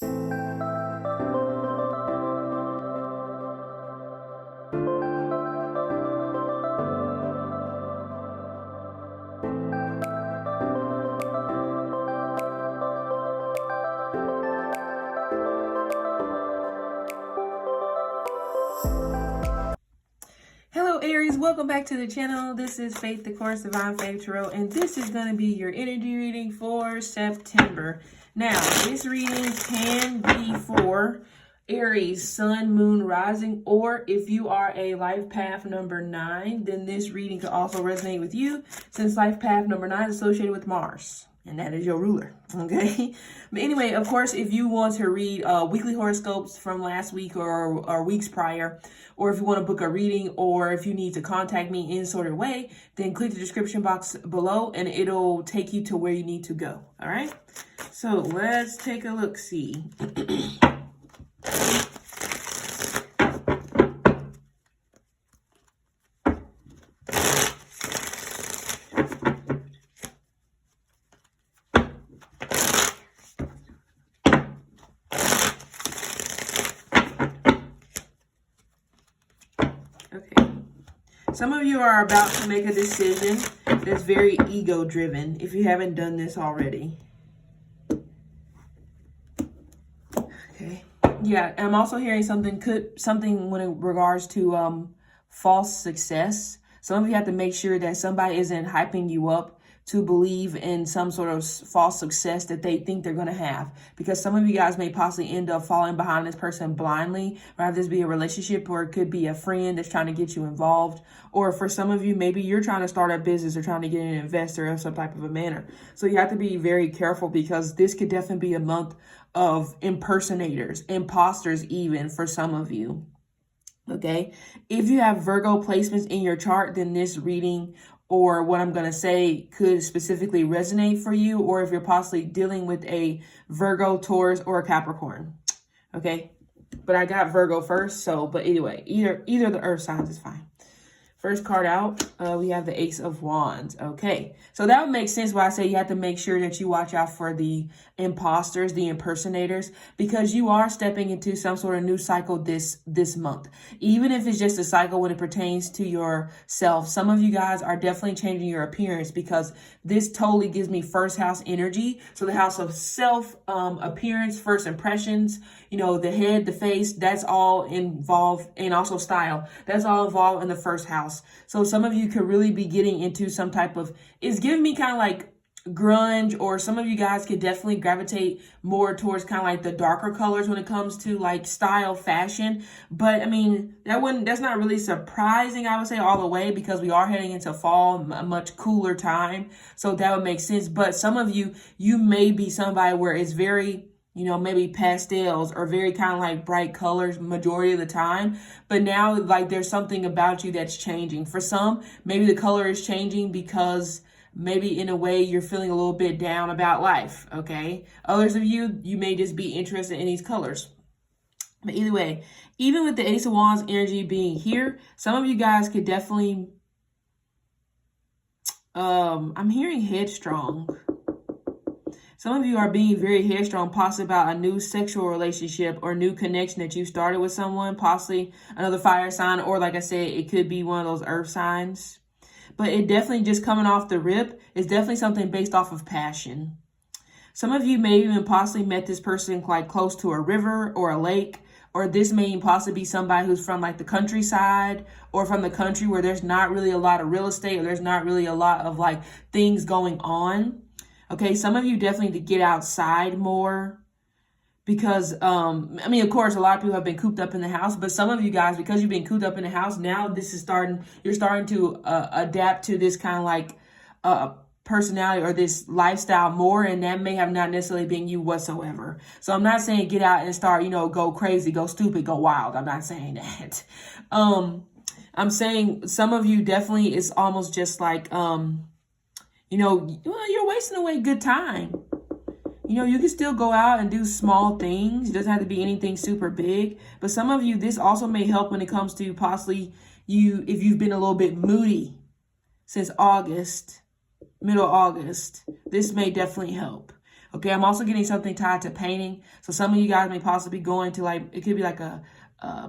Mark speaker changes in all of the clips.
Speaker 1: Hello Aries, welcome back to the channel. This is Faith, the Course Divine Faith Tarot, and this is going to be your energy reading for September. Now, this reading can be for Aries, Sun, Moon, Rising, or if you are a life path number 9, then this reading could also resonate with you since life path number 9 is associated with Mars. And that is your ruler, okay? But anyway, of course, if you want to read weekly horoscopes from last week or weeks prior, or if you want to book a reading, or if you need to contact me in any sort of way, then click the description box below and it'll take you to where you need to go, all right? So let's take a look-see. Okay, some of you are about to make a decision that's very ego-driven if you haven't done this already. Okay, yeah, I'm also hearing something when in regards to false success. Some of you have to make sure that somebody isn't hyping you up to believe in some sort of false success that they think they're going to have. Because some of you guys may possibly end up falling behind this person blindly, rather this be a relationship, or it could be a friend that's trying to get you involved. Or for some of you, maybe you're trying to start a business or trying to get an investor of some type of a manner. So you have to be very careful, because this could definitely be a month of impersonators, imposters even for some of you. Okay, if you have Virgo placements in your chart, then this reading or what I'm going to say could specifically resonate for you, or if you're possibly dealing with a Virgo, Taurus, or a Capricorn. Okay, but I got Virgo first, so, but anyway, either of the earth signs is fine. First card out, we have the Ace of Wands. Okay, so that would make sense why I say you have to make sure that you watch out for the imposters, the impersonators, because you are stepping into some sort of new cycle this month. Even if it's just a cycle when it pertains to yourself. Some of you guys are definitely changing your appearance, because this totally gives me first house energy. So the house of self, appearance, first impressions, you know, the head, the face, that's all involved, and also style. That's all involved in the first house. So some of you could really be getting into some type of, it's giving me kind of like grunge, or some of you guys could definitely gravitate more towards kind of like the darker colors when it comes to like style, fashion. But I mean, that's not really surprising, I would say, all the way, because we are heading into fall, a much cooler time. So that would make sense. But some of you may be somebody where it's very, you know, maybe pastels or very kind of like bright colors majority of the time. But now, like, there's something about you that's changing. For some, maybe the color is changing because maybe in a way you're feeling a little bit down about life, okay? Others of you may just be interested in these colors. But either way, even with the Ace of Wands energy being here, some of you guys could definitely, I'm hearing headstrong. Some of you are being very headstrong, possibly about a new sexual relationship or new connection that you started with someone, possibly another fire sign, or like I said, it could be one of those earth signs. But it definitely, just coming off the rip, is definitely something based off of passion. Some of you may even possibly met this person like close to a river or a lake, or this may possibly be somebody who's from like the countryside, or from the country where there's not really a lot of real estate, or there's not really a lot of like things going on. Okay, some of you definitely need to get outside more, because, I mean, of course, a lot of people have been cooped up in the house, but some of you guys, because you've been cooped up in the house, now you're starting to adapt to this kind of like personality or this lifestyle more, and that may have not necessarily been you whatsoever. So I'm not saying get out and start, you know, go crazy, go stupid, go wild. I'm not saying that. I'm saying some of you definitely is almost just like, you know, you're wasting away good time. You know, you can still go out and do small things. It doesn't have to be anything super big. But some of you, this also may help when it comes to possibly if you've been a little bit moody since August, middle August, this may definitely help. Okay, I'm also getting something tied to painting. So some of you guys may possibly be going to like, it could be like a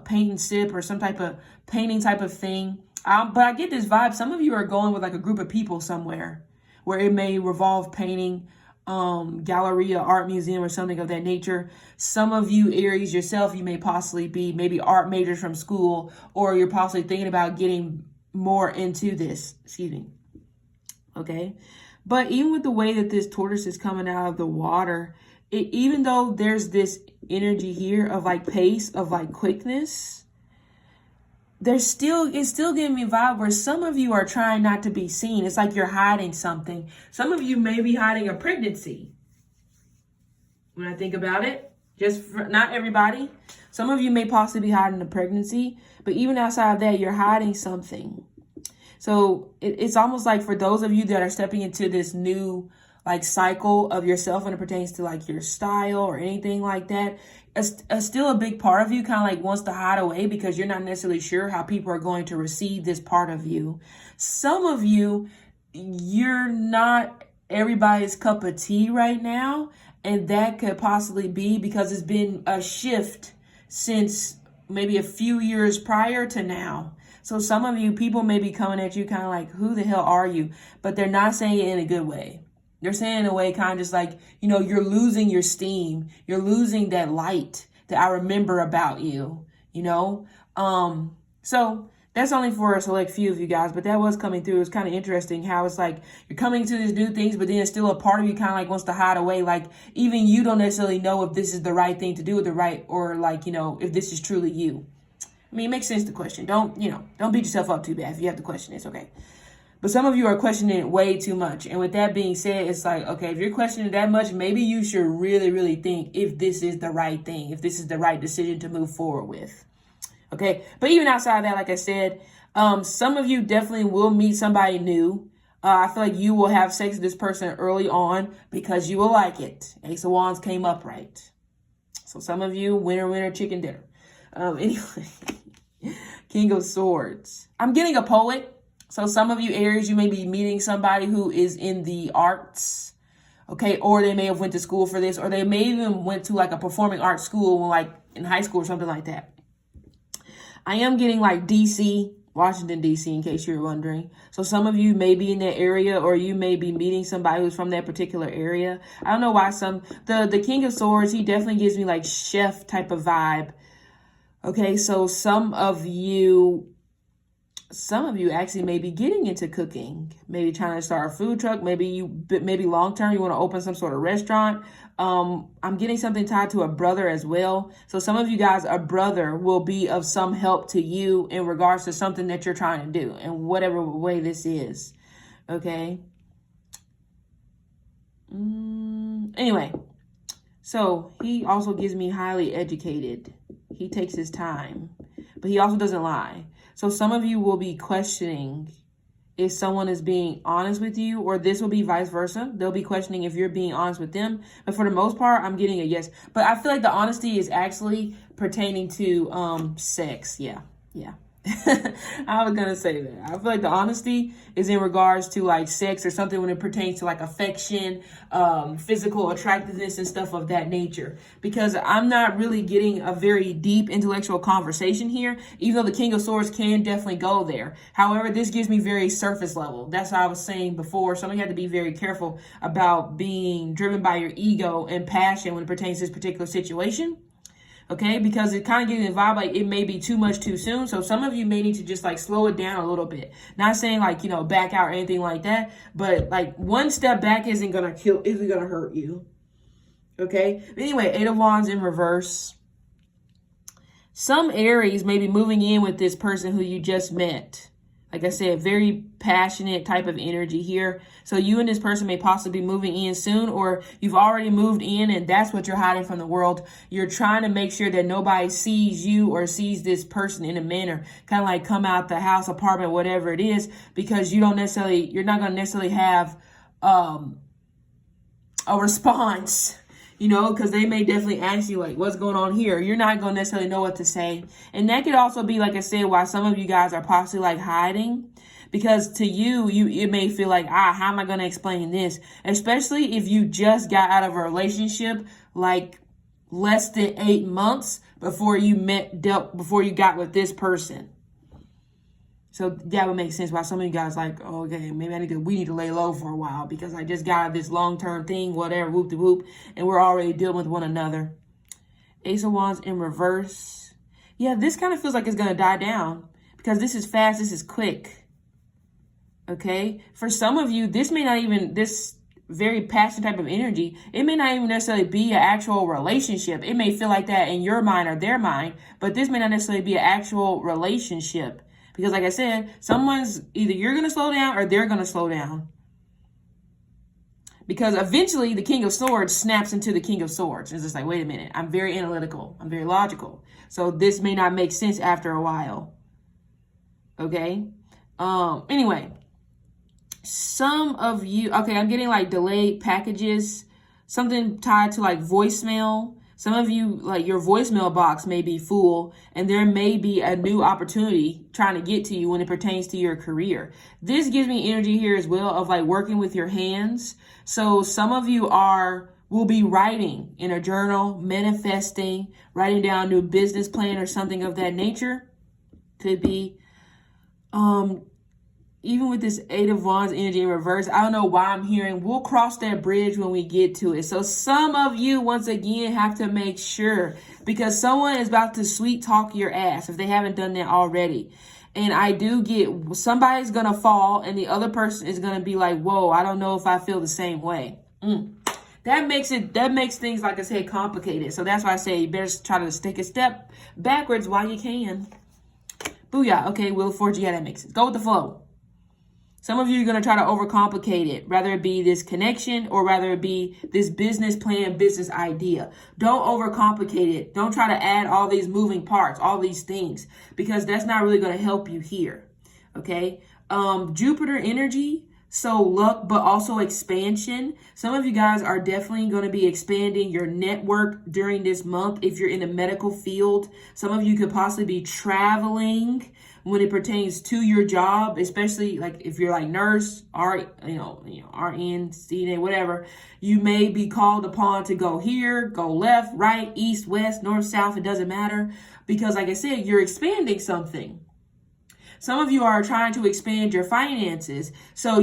Speaker 1: paint and sip or some type of painting type of thing. But I get this vibe. Some of you are going with like a group of people somewhere where it may revolve painting, gallery, art museum or something of that nature. Some of you Aries yourself, you may possibly be maybe art majors from school, or you're possibly thinking about getting more into this, excuse me. Okay. But even with the way that this tortoise is coming out of the water, even though there's this energy here of like pace, of like quickness, it's still giving me a vibe where some of you are trying not to be seen. It's like you're hiding something. Some of you may be hiding a pregnancy. When I think about it, not everybody. Some of you may possibly be hiding a pregnancy, but even outside of that, you're hiding something. So it's almost like for those of you that are stepping into this new like cycle of yourself when it pertains to like your style or anything like that, still a big part of you kind of like wants to hide away because you're not necessarily sure how people are going to receive this part of you. Some of you, you're not everybody's cup of tea right now. And that could possibly be because it's been a shift since maybe a few years prior to now. So some of you, people may be coming at you kind of like, who the hell are you? But they're not saying it in a good way. They're saying in a way kind of just like, you know, you're losing your steam. You're losing that light that I remember about you, you know? So that's only for a select few of you guys, but that was coming through. It's kind of interesting how it's like you're coming to these new things, but then it's still a part of you kind of like wants to hide away. Like even you don't necessarily know if this is the right thing to do with the right, or like, you know, if this is truly you. I mean, it makes sense to question. Don't beat yourself up too bad. If you have to question, it's okay. But some of you are questioning it way too much. And with that being said, it's like, okay, if you're questioning it that much, maybe you should really, really think if this is the right thing, if this is the right decision to move forward with. Okay. But even outside of that, like I said, some of you definitely will meet somebody new. I feel like you will have sex with this person early on because you will like it. Ace of Wands came up right. So some of you, winner, chicken dinner. Anyway, King of Swords. I'm getting a poet. So some of you Aries, you may be meeting somebody who is in the arts. Okay. Or they may have went to school for this, or they may even went to like a performing arts school, like in high school or something like that. I am getting like DC, Washington, DC, in case you're wondering. So some of you may be in that area, or you may be meeting somebody who's from that particular area. I don't know why the King of Swords, he definitely gives me like chef type of vibe. Okay, so some of you actually may be getting into cooking, maybe trying to start a food truck, maybe long term you want to open some sort of restaurant. I'm getting something tied to a brother as well. So some of you guys, a brother will be of some help to you in regards to something that you're trying to do, in whatever way this is. Okay. Anyway, so he also gives me highly educated. He takes his time, but he also doesn't lie. So some of you will be questioning if someone is being honest with you, or this will be vice versa. They'll be questioning if you're being honest with them. But for the most part, I'm getting a yes. But I feel like the honesty is actually pertaining to sex. Yeah. I was going to say that. I feel like the honesty is in regards to like sex or something when it pertains to like affection, physical attractiveness and stuff of that nature. Because I'm not really getting a very deep intellectual conversation here, even though the King of Swords can definitely go there. However, this gives me very surface level. That's what I was saying before. So you have to be very careful about being driven by your ego and passion when it pertains to this particular situation. Okay, because it kind of gives me a vibe like it may be too much too soon. So some of you may need to just like slow it down a little bit. Not saying like, you know, back out or anything like that, but like one step back isn't going to hurt you. Okay. But anyway, Eight of Wands in reverse. Some Aries may be moving in with this person who you just met. Like I said, very passionate type of energy here. So you and this person may possibly be moving in soon, or you've already moved in and that's what you're hiding from the world. You're trying to make sure that nobody sees you or sees this person in a manner, kind of like come out the house, apartment, whatever it is, because you're not going to necessarily have a response. You know, because they may definitely ask you, like, what's going on here? You're not going to necessarily know what to say. And that could also be, like I said, why some of you guys are possibly, like, hiding. Because to you, it may feel like, how am I going to explain this? Especially if you just got out of a relationship like less than 8 months before you before you got with this person. So that would make sense why some of you guys like, oh, okay, maybe we need to lay low for a while because I just got out of this long-term thing, whatever, whoop-de-whoop, and we're already dealing with one another. Ace of Wands in reverse. Yeah, this kind of feels like it's going to die down because this is fast, this is quick. Okay? For some of you, this may not even, this very passionate type of energy, it may not even necessarily be an actual relationship. It may feel like that in your mind or their mind, but this may not necessarily be an actual relationship. Because like I said, someone's either you're going to slow down or they're going to slow down. Because eventually the King of Swords snaps into the King of Swords. It's just like, wait a minute, I'm very analytical. I'm very logical. So this may not make sense after a while. Okay. Anyway, some of you, okay, I'm getting like delayed packages, something tied to like voicemail. Some of you, like your voicemail box may be full and there may be a new opportunity trying to get to you when it pertains to your career. This gives me energy here as well of like working with your hands. So some of you will be writing in a journal, manifesting, writing down a new business plan or something of that nature. Could be, even with this Eight of Wands energy in reverse, I don't know why I'm hearing we'll cross that bridge when we get to it. So some of you, once again, have to make sure because someone is about to sweet talk your ass if they haven't done that already. And I do get somebody's going to fall and the other person is going to be like, whoa, I don't know if I feel the same way. That makes things, like I said, complicated. So that's why I say you better try to take a step backwards while you can. Booyah. Okay, Wheel of Fortune. Yeah, that makes sense. Go with the flow. Some of you are going to try to overcomplicate it, rather it be this connection or rather it be this business plan, business idea. Don't overcomplicate it. Don't try to add all these moving parts, all these things, because that's not really going to help you here. Okay. Jupiter energy. So luck, but also expansion. Some of you guys are definitely going to be expanding your network during this month. If you're in the medical field, some of you could possibly be traveling when it pertains to your job, especially like if you're like nurse, RN, CNA, whatever, you may be called upon to go here, go left, right, east, west, north, south. It doesn't matter because like I said, you're expanding something. Some of you are trying to expand your finances. So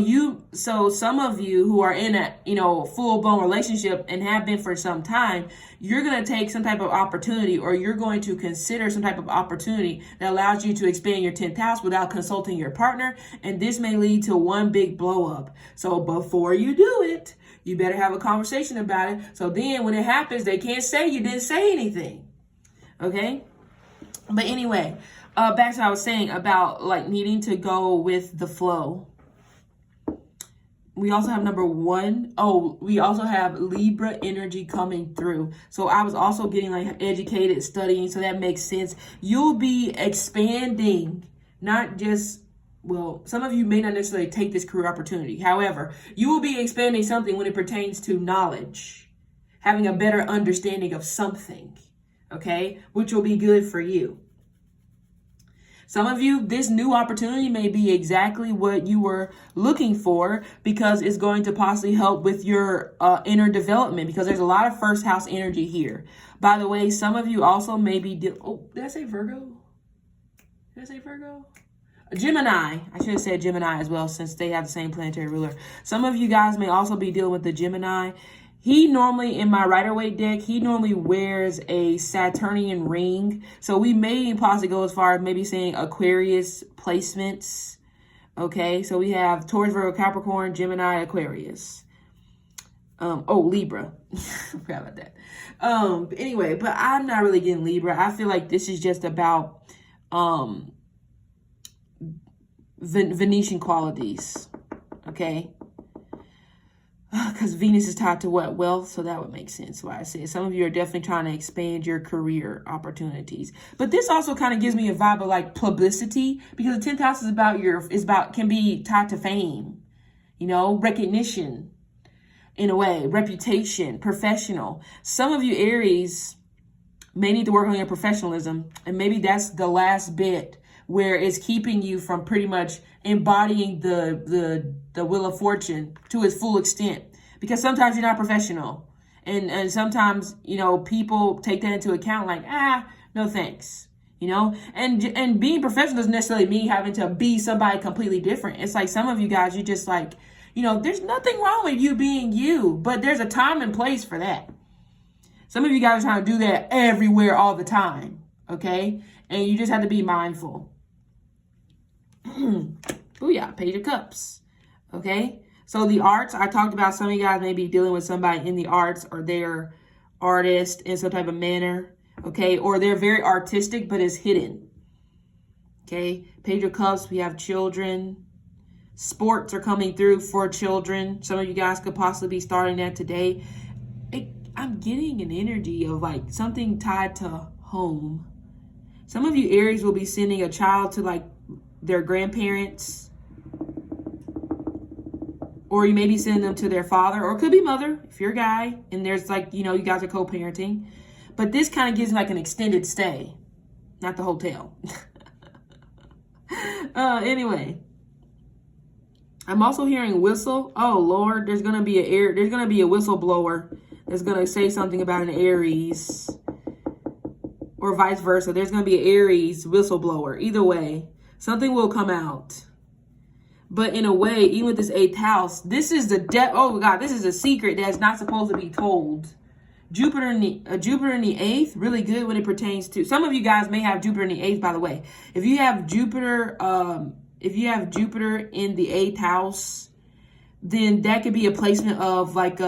Speaker 1: some of you who are in a, full-blown relationship and have been for some time, you're going to take some type of opportunity or you're going to consider some type of opportunity that allows you to expand your 10th house without consulting your partner. And this may lead to one big blow up. So before you do it, you better have a conversation about it. So then when it happens, they can't say you didn't say anything. Okay. But anyway, back to what I was saying about like needing to go with the flow. We also have number 1. Oh, we also have Libra energy coming through. So I was also getting like educated, studying. So that makes sense. You'll be expanding, not just, well, some of you may not necessarily take this career opportunity. However, you will be expanding something when it pertains to knowledge, having a better understanding of something, okay, which will be good for you. Some of you, this new opportunity may be exactly what you were looking for because it's going to possibly help with your inner development because there's a lot of first house energy here. By the way, some of you also may be, did I say Virgo? Did I say Virgo? Gemini. I should have said Gemini as well since they have the same planetary ruler. Some of you guys may also be dealing with the Gemini. He normally, in my Rider-Waite deck, he normally wears a Saturnian ring. So we may possibly go as far as maybe saying Aquarius placements. Okay, so we have Taurus, Virgo, Capricorn, Gemini, Aquarius. Libra. I forgot about that. Anyway, but I'm not really getting Libra. I feel like this is just about Venetian qualities. Okay. Because Venus is tied to what? Wealth. So that would make sense why I say some of you are definitely trying to expand your career opportunities. But this also kind of gives me a vibe of like publicity because the 10th house can be tied to fame, recognition in a way, reputation, professional. Some of you Aries may need to work on your professionalism and maybe that's the last bit where it's keeping you from pretty much embodying the wheel of fortune to its full extent. Because sometimes you're not professional. And sometimes, you know, people take that into account like, no thanks. You know, and being professional doesn't necessarily mean having to be somebody completely different. It's like some of you guys, you just like, you know, there's nothing wrong with you being you, but there's a time and place for that. Some of you guys are trying to do that everywhere all the time, okay? And you just have to be mindful. Booyah, Page of Cups, okay? So the arts, I talked about some of you guys may be dealing with somebody in the arts or they're artist in some type of manner. Okay, or they're very artistic, but it's hidden. Okay, Page of Cups, we have children. Sports are coming through for children. Some of you guys could possibly be starting that today. I'm getting an energy of like something tied to home. Some of you Aries will be sending a child to like their grandparents. Or you may be sending them to their father, or it could be mother if you're a guy. And there's like, you know, you guys are co-parenting. But this kind of gives like an extended stay, not the hotel. Anyway, I'm also hearing whistle. Oh Lord, there's gonna be a whistleblower that's gonna say something about an Aries, or vice versa. There's gonna be an Aries whistleblower. Either way, something will come out. But in a way, even with this 8th house, this is oh God, this is a secret that's not supposed to be told. Jupiter in the 8th, really good when it pertains to, some of you guys may have Jupiter in the 8th, by the way. If you have Jupiter in the 8th house, then that could be a placement of like,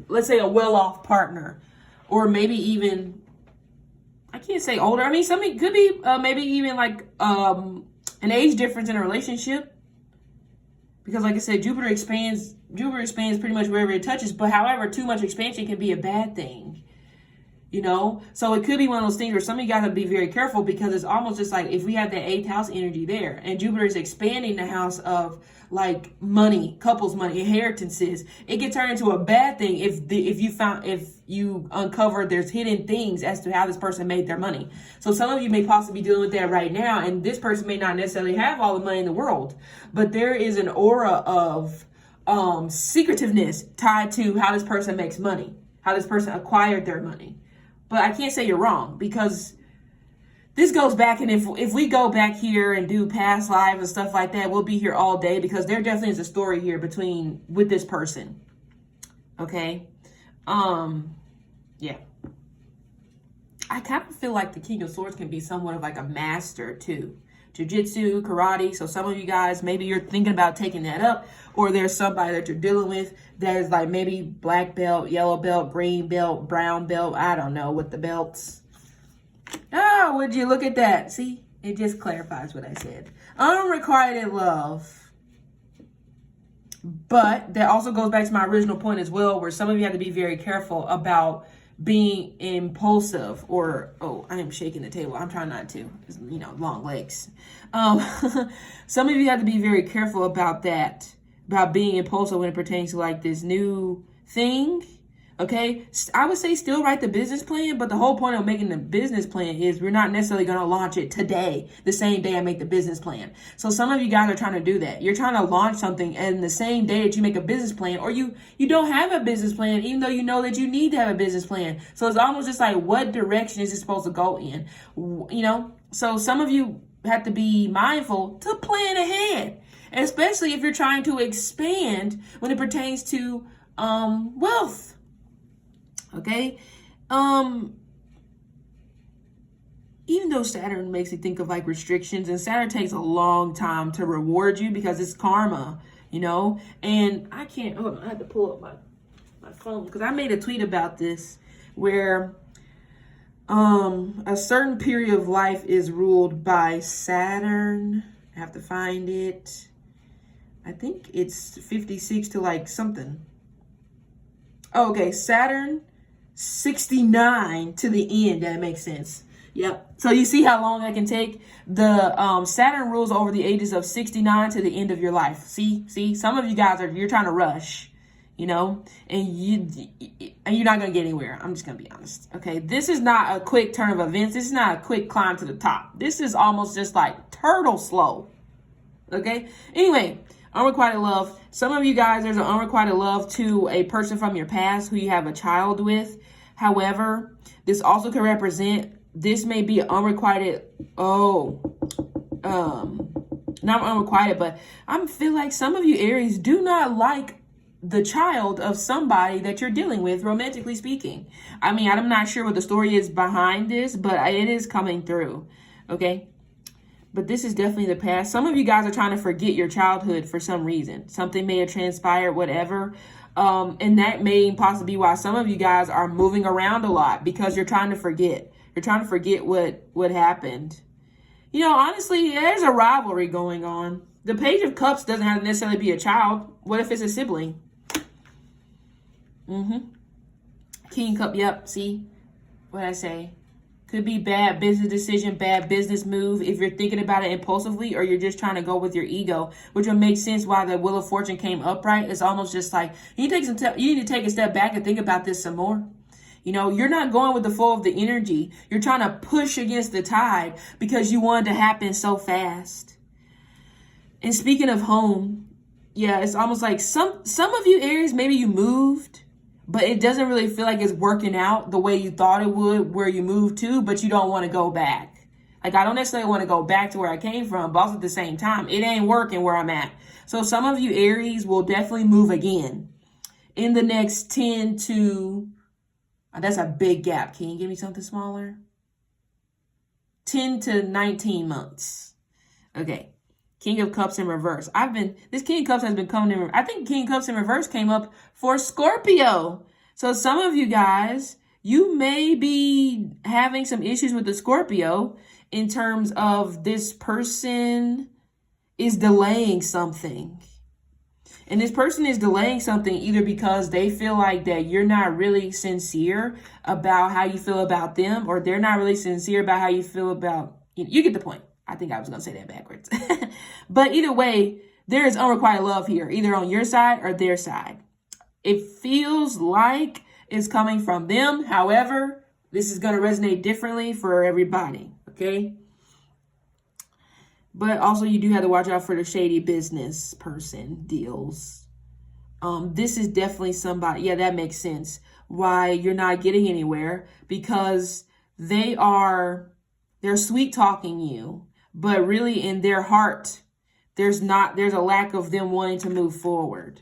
Speaker 1: let's say a well-off partner, or maybe even, I can't say older. I mean, something could be maybe even like an age difference in a relationship. Because like I said, Jupiter expands pretty much wherever it touches. But however, too much expansion can be a bad thing. You know? So it could be one of those things where some of you guys have to be very careful, because it's almost just like if we have that 8th house energy there and Jupiter is expanding the house of like money, couples money, inheritances, it can turn into a bad thing if you uncover there's hidden things as to how this person made their money. So some of you may possibly be dealing with that right now, and this person may not necessarily have all the money in the world, but there is an aura of secretiveness tied to how this person makes money, how this person acquired their money. But I can't say you're wrong, because this goes back, and if we go back here and do past lives and stuff like that, we'll be here all day, because there definitely is a story here with this person. Okay? Yeah. I kind of feel like the King of Swords can be somewhat of like a master too. Jiu-jitsu, karate. So some of you guys, maybe you're thinking about taking that up, or there's somebody that you're dealing with that is like maybe black belt, yellow belt, green belt, brown belt. I don't know what the belts. Oh, would you look at that? See, it just clarifies what I said. Unrequited love. But that also goes back to my original point as well, where some of you have to be very careful about being impulsive, or, oh, I am shaking the table. I'm trying not to, you know, long legs. Some of you have to be very careful about that, about being impulsive when it pertains to like this new thing. Okay, I would say still write the business plan, but the whole point of making the business plan is we're not necessarily going to launch it today, the same day I make the business plan. So some of you guys are trying to do that. You're trying to launch something, and the same day that you make a business plan, or you don't have a business plan, even though you know that you need to have a business plan. So it's almost just like, what direction is it supposed to go in? You know, so some of you have to be mindful to plan ahead, especially if you're trying to expand when it pertains to wealth. Okay, even though Saturn makes you think of like restrictions, and Saturn takes a long time to reward you because it's karma, you know. And I can't, hold on, I have to pull up my phone, because I made a tweet about this where a certain period of life is ruled by Saturn. I have to find it. I think it's 56 to like something. Oh, okay, Saturn 69 to the end. That makes sense. Yep. So you see how long that can take? The Saturn rules over the ages of 69 to the end of your life. See, some of you guys you're trying to rush. you know, and you're not going to get anywhere. I'm just going to be honest. Okay. This is not a quick turn of events. This is not a quick climb to the top. This is almost just like turtle slow. Okay. Anyway, unrequited love. Some of you guys, there's an unrequited love to a person from your past who you have a child with. However, this also could represent, this may be unrequited. Not unrequited, but I feel like some of you Aries do not like the child of somebody that you're dealing with, romantically speaking. I mean, I'm not sure what the story is behind this, but it is coming through. Okay. But this is definitely the past. Some of you guys are trying to forget your childhood for some reason. Something may have transpired, whatever. And that may possibly be why some of you guys are moving around a lot, because you're trying to forget. You're trying to forget what happened. You know, honestly, there's a rivalry going on. The Page of Cups doesn't have to necessarily be a child. What if it's a sibling? King Cup, yep, see what I say? Could be bad business decision, bad business move if you're thinking about it impulsively, or you're just trying to go with your ego, which would make sense why the Wheel of Fortune came upright. It's almost just like you need to take a step back and think about this some more. You know, you're not going with the flow of the energy. You're trying to push against the tide because you want it to happen so fast. And speaking of home, yeah, it's almost like some of you Aries, maybe you moved, but it doesn't really feel like it's working out the way you thought it would where you moved to, but you don't want to go back. Like, I don't necessarily want to go back to where I came from, but also at the same time, it ain't working where I'm at. So some of you Aries will definitely move again in the next 10 to, that's a big gap. Can you give me something smaller? 10 to 19 months. Okay. King of Cups in reverse. This King of Cups has been coming in. I think King of Cups in reverse came up for Scorpio. So some of you guys, you may be having some issues with the Scorpio in terms of this person is delaying something. And this person is delaying something either because they feel like that you're not really sincere about how you feel about them, or they're not really sincere about how you feel about, you get the point. I think I was going to say that backwards. But either way, there is unrequited love here, either on your side or their side. It feels like it's coming from them. However, this is going to resonate differently for everybody. Okay. But also you do have to watch out for the shady business person deals. This is definitely somebody. Yeah, that makes sense. Why you're not getting anywhere, because they're sweet talking you, but really in their heart, there's a lack of them wanting to move forward.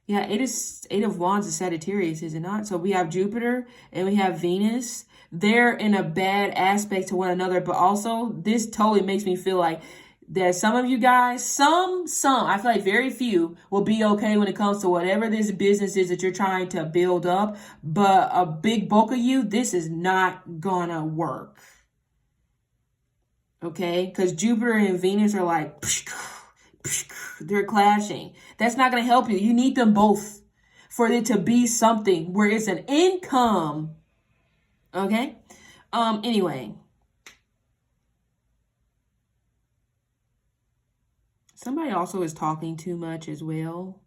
Speaker 1: Yeah, it is 8 of Wands is Sagittarius, is it not? So we have Jupiter and we have Venus. They're in a bad aspect to one another, but also this totally makes me feel like that some of you guys, I feel like very few will be okay when it comes to whatever this business is that you're trying to build up. But a big bulk of you, this is not gonna work. Okay? Because Jupiter and Venus are like, they're clashing. That's not going to help you. You need them both for it to be something where it's an income. Okay? Anyway. Somebody also is talking too much as well.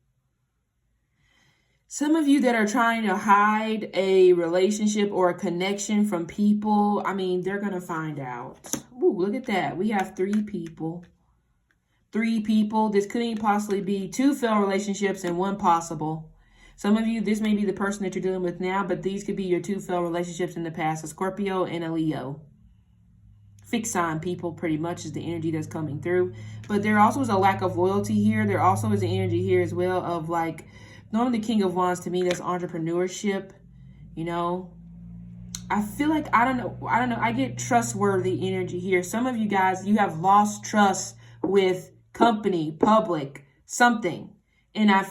Speaker 1: Some of you that are trying to hide a relationship or a connection from people, I mean, they're going to find out. Ooh, look at that. We have 3 people. 3 people. This couldn't possibly be 2 failed relationships and 1 possible. Some of you, this may be the person that you're dealing with now, but these could be your 2 failed relationships in the past, a Scorpio and a Leo. Fixed sign people pretty much is the energy that's coming through. But there also is a lack of loyalty here. There also is an energy here as well of like, normally the King of Wands to me, that's entrepreneurship, you know. I feel like, I don't know. I get trustworthy energy here. Some of you guys, you have lost trust with company, public, something.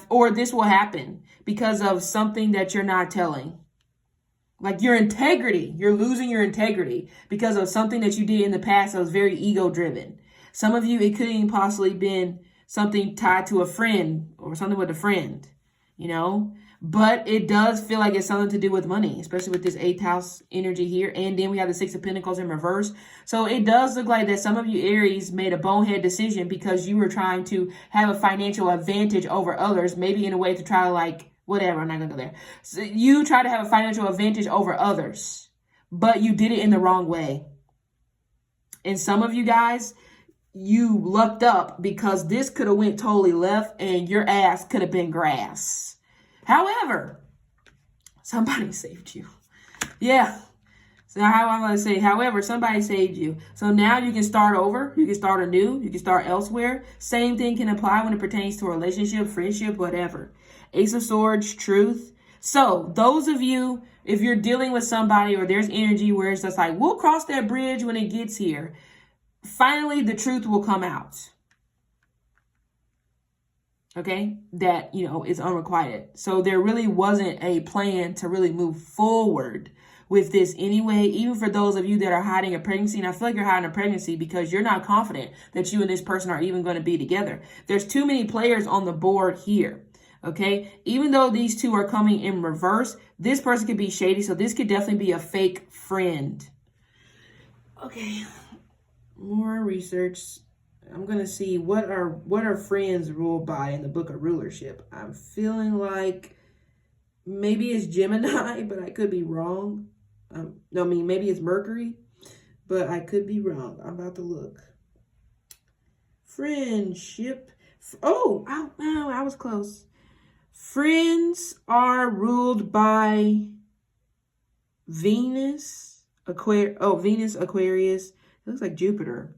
Speaker 1: Or this will happen because of something that you're not telling. Like your integrity, you're losing your integrity because of something that you did in the past that was very ego driven. Some of you, it could even possibly been something tied to a friend or something with a friend, you know. But it does feel like it's something to do with money, especially with this 8th house energy here. And then we have the 6 of Pentacles in reverse. So it does look like that some of you Aries made a bonehead decision because you were trying to have a financial advantage over others, maybe in a way to try to like, whatever, I'm not going to go there. So you try to have a financial advantage over others, but you did it in the wrong way. And some of you guys, you lucked up because this could have went totally left and your ass could have been grass. However, somebody saved you. Yeah. So how I'm going to say, however, somebody saved you. So now you can start over. You can start anew. You can start elsewhere. Same thing can apply when it pertains to a relationship, friendship, whatever. Ace of Swords, truth. So those of you, if you're dealing with somebody or there's energy where it's just like, we'll cross that bridge when it gets here. Finally, the truth will come out. Okay, that, you know, is unrequited. So there really wasn't a plan to really move forward with this anyway, even for those of you that are hiding a pregnancy. And I feel like you're hiding a pregnancy because you're not confident that you and this person are even going to be together. There's too many players on the board here. Okay, even though these two are coming in reverse, this person could be shady. So this could definitely be a fake friend. Okay, more research. I'm going to see what are friends ruled by in the book of rulership. I'm feeling like maybe it's Gemini, but I could be wrong. No, I mean, maybe it's Mercury, but I could be wrong. I'm about to look. Friendship. Oh, I was close. Friends are ruled by Venus, Venus, Aquarius. It looks like Jupiter.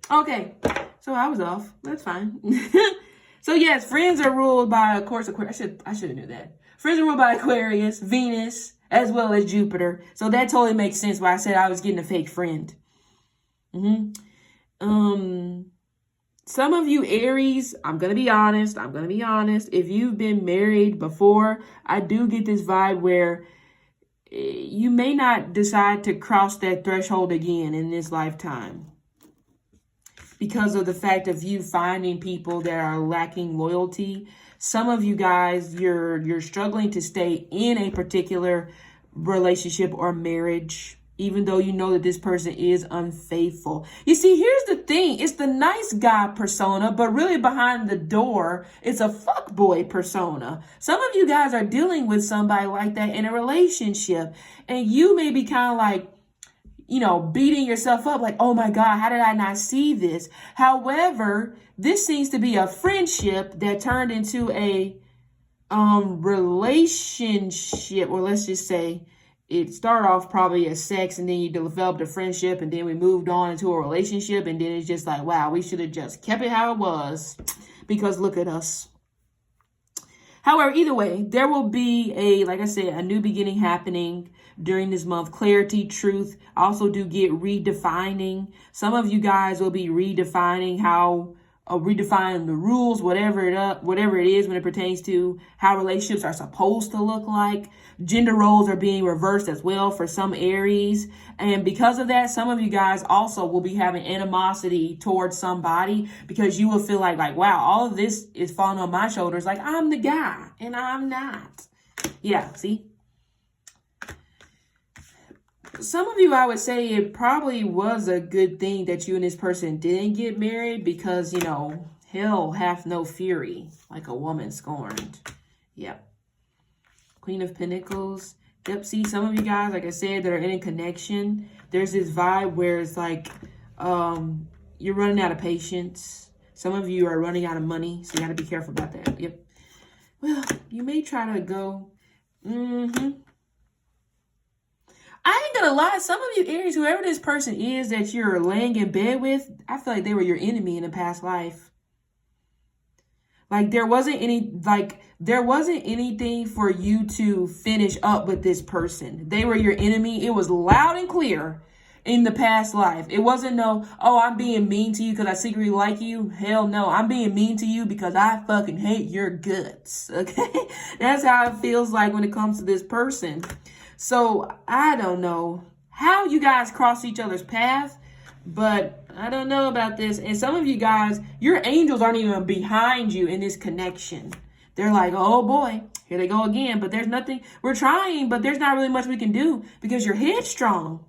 Speaker 1: Okay, so I was off. That's fine. So yes, friends are ruled by, of course, Aquarius. I should have knew that. Friends are ruled by Aquarius, Venus, as well as Jupiter. So that totally makes sense why I said I was getting a fake friend. Some of you Aries, I'm going to be honest. If you've been married before, I do get this vibe where you may not decide to cross that threshold again in this lifetime, because of the fact of you finding people that are lacking loyalty. Some of you guys, you're struggling to stay in a particular relationship or marriage, even though you know that this person is unfaithful. You see, here's the thing. It's the nice guy persona, but really behind the door, it's a fuckboy persona. Some of you guys are dealing with somebody like that in a relationship, and you may be kind of like, you know, beating yourself up like, oh my God, how did I not see this? However, this seems to be a friendship that turned into a relationship, or let's just say it started off probably as sex, and then you developed a friendship, and then we moved on into a relationship, and then it's just like, wow, we should have just kept it how it was because look at us. However, either way, there will be like I said, a new beginning happening during this month. Clarity, truth. I also do get redefining. Some of you guys will be redefining redefining the rules, whatever it is when it pertains to how relationships are supposed to look like. Gender roles are being reversed as well for some Aries. And because of that, some of you guys also will be having animosity towards somebody because you will feel like, wow, all of this is falling on my shoulders. Like I'm the guy and I'm not. Yeah, see? Some of you, I would say it probably was a good thing that you and this person didn't get married because, you know, hell hath no fury like a woman scorned. Yep. Queen of Pentacles. Yep. See, some of you guys, like I said, that are in a connection, there's this vibe where it's like you're running out of patience. Some of you are running out of money, so you got to be careful about that. Yep. Well, you may try to go. I ain't gonna lie, some of you Aries, whoever this person is that you're laying in bed with, I feel like they were your enemy in a past life. Like there wasn't anything for you to finish up with this person. They were your enemy. It was loud and clear in the past life. It wasn't oh, I'm being mean to you because I secretly like you. Hell no, I'm being mean to you because I fucking hate your guts. Okay, that's how it feels like when it comes to this person. So I don't know how you guys cross each other's path, but I don't know about this. And some of you guys, your angels aren't even behind you in this connection. They're like, oh boy, Here they go again, but there's nothing. We're trying, but there's not really much we can do because you're headstrong.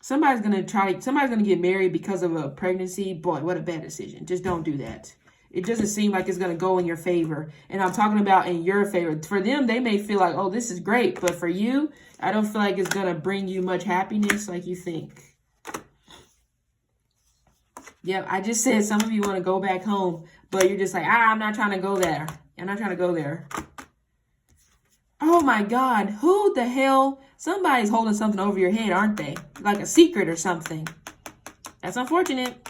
Speaker 1: Somebody's going to get married because of a pregnancy. Boy, what a bad decision. Just don't do that. It doesn't seem like it's going to go in your favor. And I'm talking about in your favor. For them, they may feel like, oh, this is great. But for you, I don't feel like it's going to bring you much happiness like you think. Yep, I just said some of you want to go back home, but you're just like, I'm not trying to go there. I'm not trying to go there. Oh my God, who the hell? Somebody's holding something over your head, aren't they? Like a secret or something. That's unfortunate.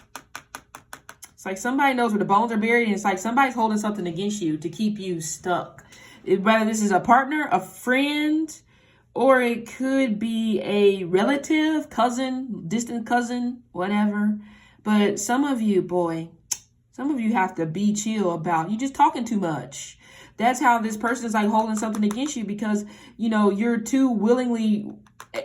Speaker 1: It's like somebody knows where the bones are buried, and it's like somebody's holding something against you to keep you stuck. Whether this is a partner, a friend, or it could be a relative, cousin, distant cousin, whatever. But some of you, boy, some of you have to be chill about, you just talking too much. That's how this person is like holding something against you because, you know, you're too willingly,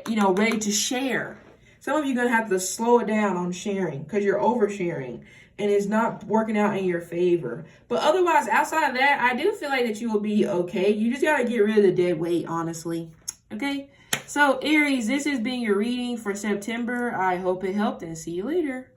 Speaker 1: you know, ready to share. Some of you are going to have to slow it down on sharing because you're oversharing and it's not working out in your favor. But otherwise, outside of that, I do feel like that you will be okay. You just got to get rid of the dead weight, honestly. Okay. So Aries, this has been your reading for September. I hope it helped and see you later.